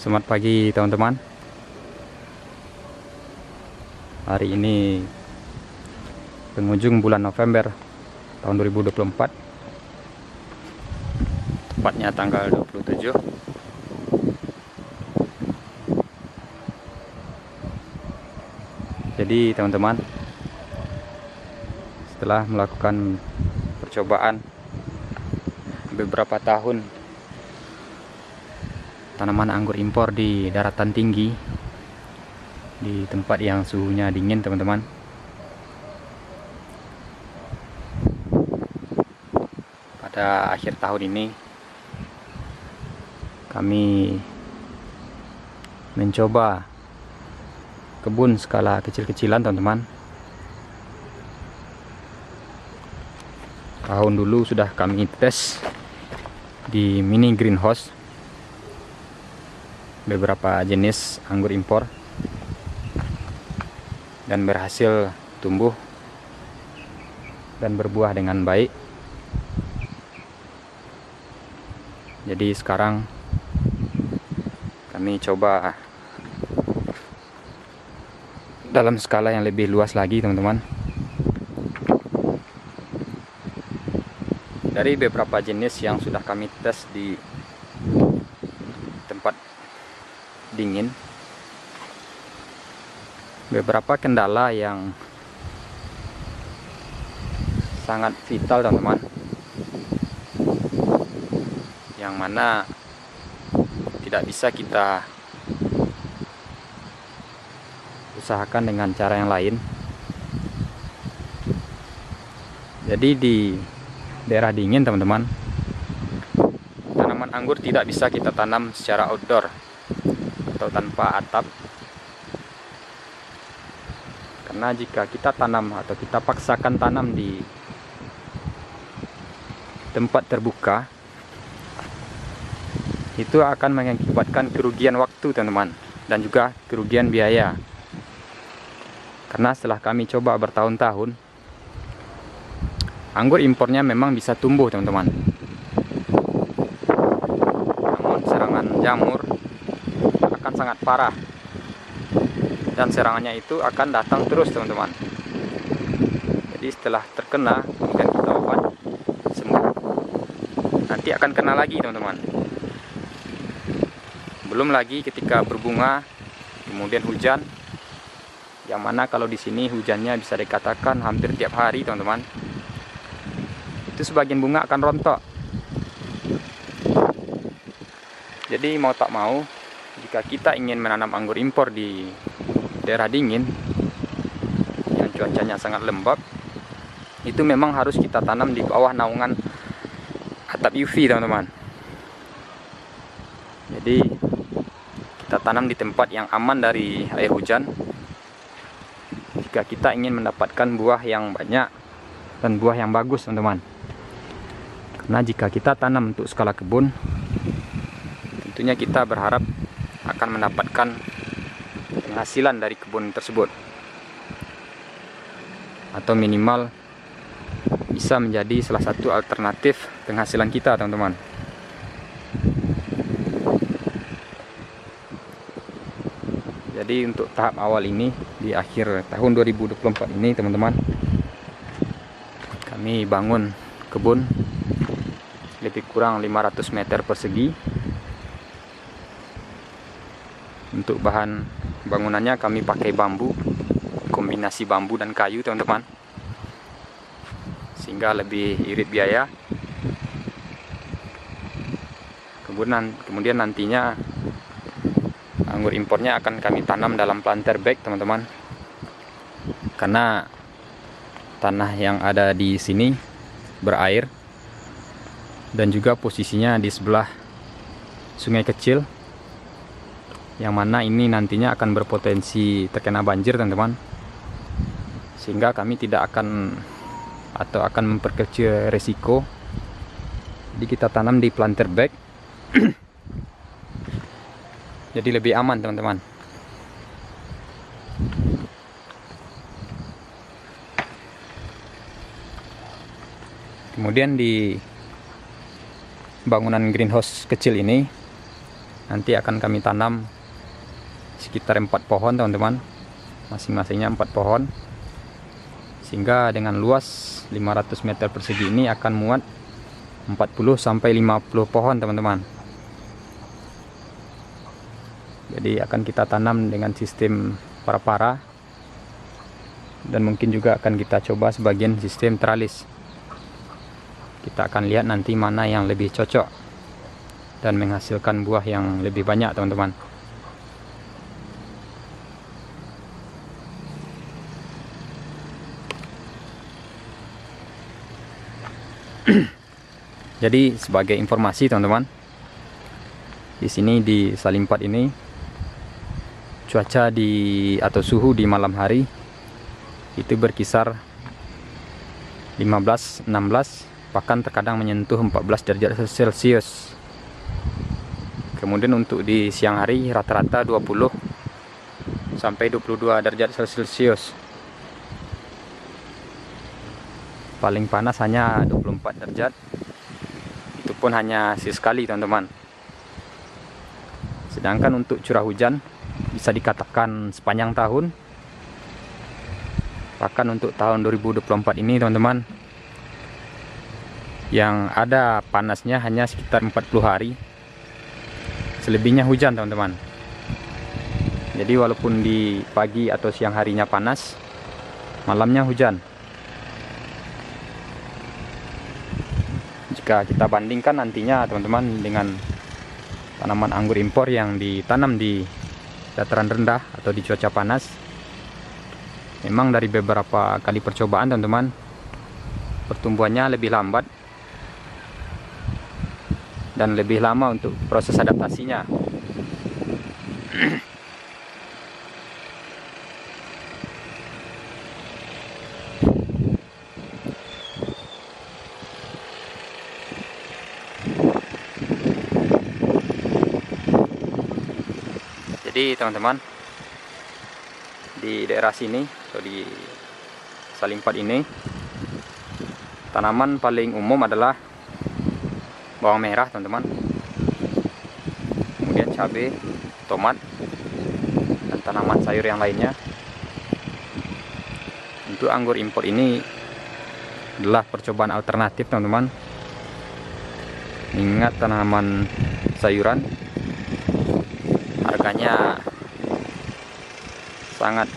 Selamat pagi teman-teman. Hari ini penghujung bulan November tahun 2024, tepatnya tanggal 27. Jadi teman-teman, setelah melakukan percobaan beberapa tahun tanaman anggur impor di daratan tinggi, di tempat yang suhunya dingin teman-teman, pada akhir tahun ini kami mencoba kebun skala kecil-kecilan teman-teman. Tahun dulu sudah kami tes di mini greenhouse beberapa jenis anggur impor dan berhasil tumbuh dan berbuah dengan baik. Jadi sekarang kami coba dalam skala yang lebih luas lagi teman-teman. Dari beberapa jenis yang sudah kami tes di tempat dingin, beberapa kendala yang sangat vital teman-teman, yang mana tidak bisa kita usahakan dengan cara yang lain. Jadi di daerah dingin teman-teman, tanaman anggur tidak bisa kita tanam secara outdoor atau tanpa atap, karena jika kita tanam atau kita paksakan tanam di tempat terbuka, itu akan mengakibatkan kerugian waktu teman-teman, dan juga kerugian biaya. Karena setelah kami coba bertahun-tahun, anggur impornya memang bisa tumbuh teman-teman, namun serangan jamur akan sangat parah, dan serangannya itu akan datang terus teman-teman. Jadi setelah terkena kemudian kita obat sembuh, nanti akan kena lagi teman-teman. Belum lagi ketika berbunga kemudian hujan, yang mana kalau di sini hujannya bisa dikatakan hampir tiap hari teman-teman, itu sebagian bunga akan rontok. Jadi mau tak mau, jika kita ingin menanam anggur impor di daerah dingin yang cuacanya sangat lembab, itu memang harus kita tanam di bawah naungan atap UV teman-teman. Jadi kita tanam di tempat yang aman dari air hujan jika kita ingin mendapatkan buah yang banyak dan buah yang bagus teman-teman. Karena jika kita tanam untuk skala kebun, tentunya kita berharap akan mendapatkan penghasilan dari kebun tersebut, atau minimal bisa menjadi salah satu alternatif penghasilan kita teman-teman. Jadi untuk tahap awal ini, di akhir tahun 2024 ini teman-teman, kami bangun kebun lebih kurang 500 meter persegi. Untuk bahan bangunannya kami pakai bambu, kombinasi bambu dan kayu teman-teman, sehingga lebih irit biaya. Kemudian nantinya anggur impornya akan kami tanam dalam planter bag teman-teman, karena tanah yang ada di sini berair dan juga posisinya di sebelah sungai kecil, yang mana ini nantinya akan berpotensi terkena banjir teman-teman, sehingga kami tidak akan atau akan memperkecil resiko. Jadi kita tanam di planter bag jadi lebih aman teman-teman. Kemudian di bangunan greenhouse kecil ini nanti akan kami tanam sekitar 4 pohon teman-teman, masing-masingnya 4 pohon, sehingga dengan luas 500 meter persegi ini akan muat 40 sampai 50 pohon teman-teman. Jadi akan kita tanam dengan sistem para-para, dan mungkin juga akan kita coba sebagian sistem teralis. Kita akan lihat nanti mana yang lebih cocok dan menghasilkan buah yang lebih banyak teman-teman. Jadi sebagai informasi teman-teman, di sini di Salimpat ini cuaca atau suhu di malam hari itu berkisar 15, 16, bahkan terkadang menyentuh 14 derajat Celcius. Kemudian untuk di siang hari rata-rata 20 sampai 22 derajat Celcius. Paling panas hanya 24 derajat. Itu pun hanya sesekali teman-teman. Sedangkan untuk curah hujan bisa dikatakan sepanjang tahun. Bahkan untuk tahun 2024 ini teman-teman, yang ada panasnya hanya sekitar 40 hari. Selebihnya hujan teman-teman. Jadi walaupun di pagi atau siang harinya panas, malamnya hujan. Jika kita bandingkan nantinya teman-teman dengan tanaman anggur impor yang ditanam di dataran rendah atau di cuaca panas, memang dari beberapa kali percobaan teman-teman, pertumbuhannya lebih lambat dan lebih lama untuk proses adaptasinya. Jadi teman-teman, di daerah sini atau di Salimpat ini, tanaman paling umum adalah bawang merah teman-teman, kemudian cabai, tomat, dan tanaman sayur yang lainnya. Untuk anggur impor ini adalah percobaan alternatif teman-teman, mengingat tanaman sayuran harganya sangat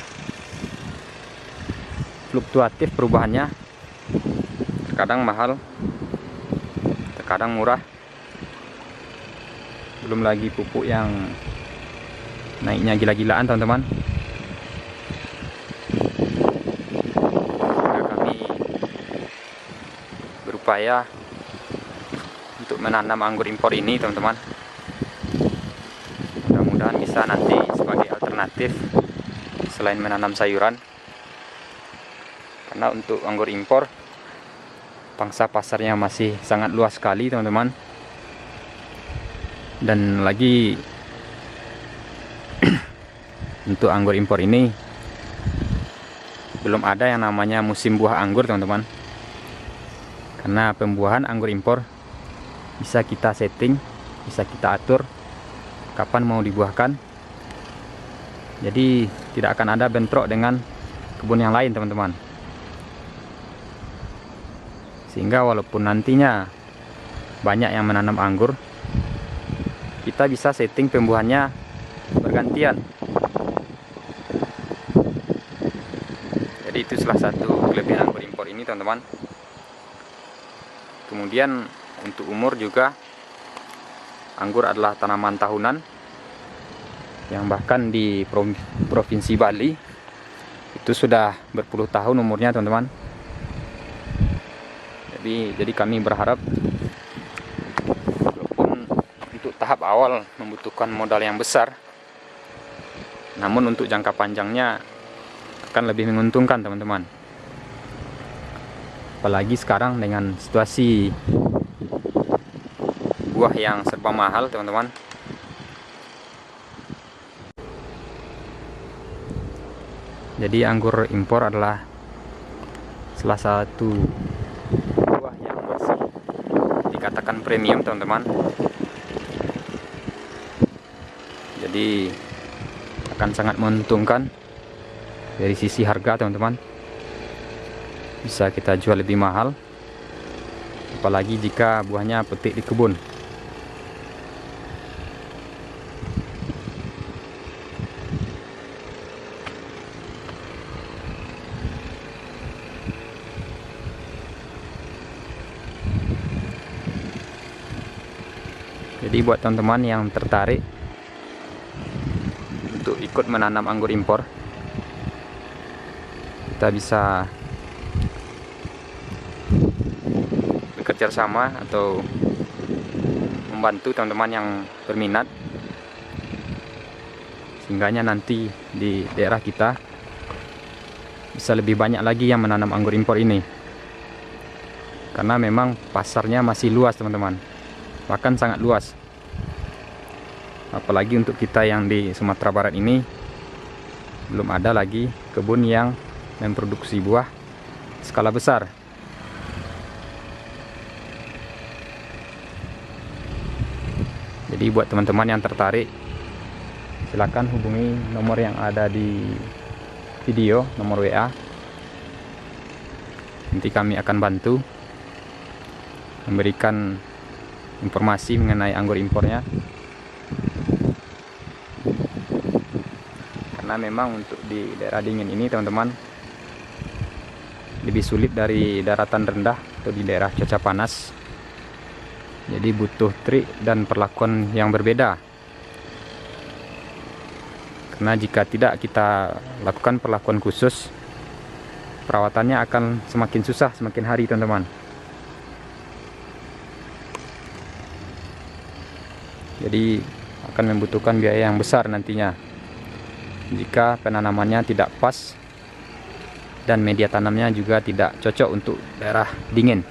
fluktuatif perubahannya, terkadang mahal, terkadang murah. Belum lagi pupuk yang naiknya gila-gilaan teman-teman. Nah, kami berupaya untuk menanam anggur impor ini teman-teman. Mudah-mudahan bisa nanti sebagai alternatif selain menanam sayuran, karena untuk anggur impor pangsa pasarnya masih sangat luas sekali teman-teman. Dan lagi untuk anggur impor ini belum ada yang namanya musim buah anggur teman-teman, karena pembuahan anggur impor bisa kita setting, bisa kita atur kapan mau dibuahkan. Jadi tidak akan ada bentrok dengan kebun yang lain teman-teman, sehingga walaupun nantinya banyak yang menanam anggur, kita bisa setting pembuahannya bergantian. Jadi itu salah satu kelebihan anggur impor ini teman-teman. Kemudian untuk umur juga, anggur adalah tanaman tahunan yang bahkan di Provinsi Bali itu sudah berpuluh tahun umurnya teman-teman. Jadi kami berharap, walaupun untuk tahap awal membutuhkan modal yang besar, namun untuk jangka panjangnya akan lebih menguntungkan teman-teman. Apalagi sekarang dengan situasi buah yang serba mahal teman-teman. Jadi anggur impor adalah salah satu buah yang masih dikatakan premium teman-teman. Jadi akan sangat menguntungkan dari sisi harga teman-teman. Bisa kita jual lebih mahal, apalagi jika buahnya petik di kebun. Jadi buat teman-teman yang tertarik untuk ikut menanam anggur impor, kita bisa bekerja sama atau membantu teman-teman yang berminat, sehingganya nanti di daerah kita bisa lebih banyak lagi yang menanam anggur impor ini, karena memang pasarnya masih luas teman-teman, bahkan sangat luas. Apalagi untuk kita yang di Sumatera Barat ini, belum ada lagi kebun yang memproduksi buah skala besar. Jadi buat teman-teman yang tertarik, silakan hubungi nomor yang ada di video, nomor WA. Nanti kami akan bantu memberikan informasi mengenai anggur impornya. Karena memang untuk di daerah dingin ini teman-teman lebih sulit dari daratan rendah atau di daerah cuaca panas. Jadi butuh trik dan perlakuan yang berbeda. Karena jika tidak kita lakukan perlakuan khusus, perawatannya akan semakin susah semakin hari teman-teman. Jadi akan membutuhkan biaya yang besar nantinya jika penanamannya tidak pas dan media tanamnya juga tidak cocok untuk daerah dingin.